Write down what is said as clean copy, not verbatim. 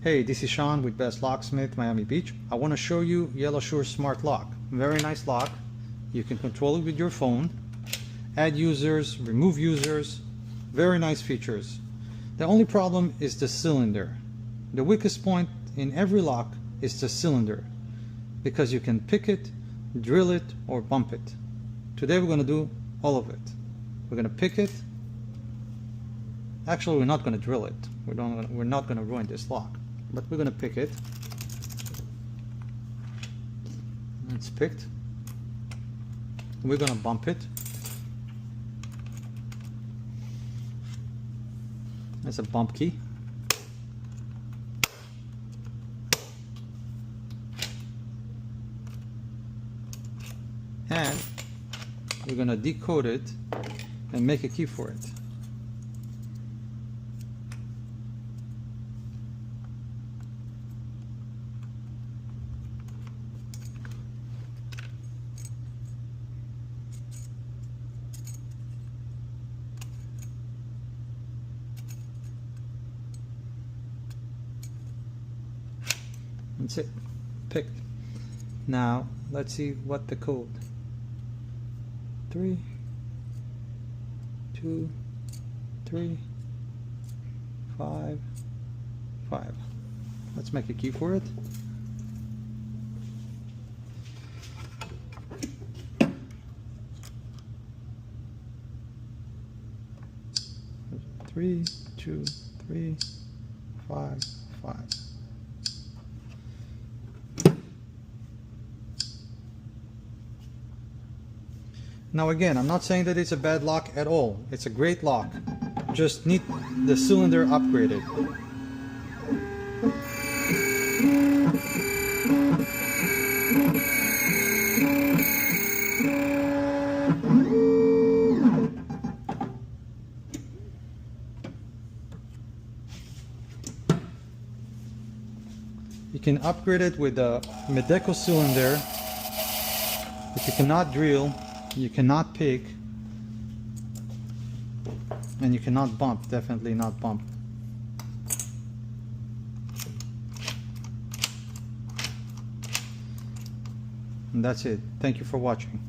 Hey, this is Sean with Best Locksmith, Miami Beach. I want to show you Yellow Sure Smart Lock. Very nice lock. You can control it with your phone, add users, remove users. Very nice features. The only problem is the cylinder. The weakest point in every lock is the cylinder, because you can pick it, drill it, or bump it. Today we're going to do all of it. We're going to pick it. Actually, we're not going to drill it. We're not going to ruin this lock. But we're going to pick it. It's picked. We're going to bump it. That's a bump key. And we're going to decode it and make a key for it. That's it, picked. Now let's see what the code. 3, 2, 3, 5, 5. Let's make a key for it. Three, 2, 3, 5, 5. Now again, I'm not saying that it's a bad lock at all. It's a great lock. Just need the cylinder upgraded. You can upgrade it with a Medeco cylinder. If you cannot drill, you cannot pick, and you cannot bump, definitely not bump. And that's it. Thank you for watching.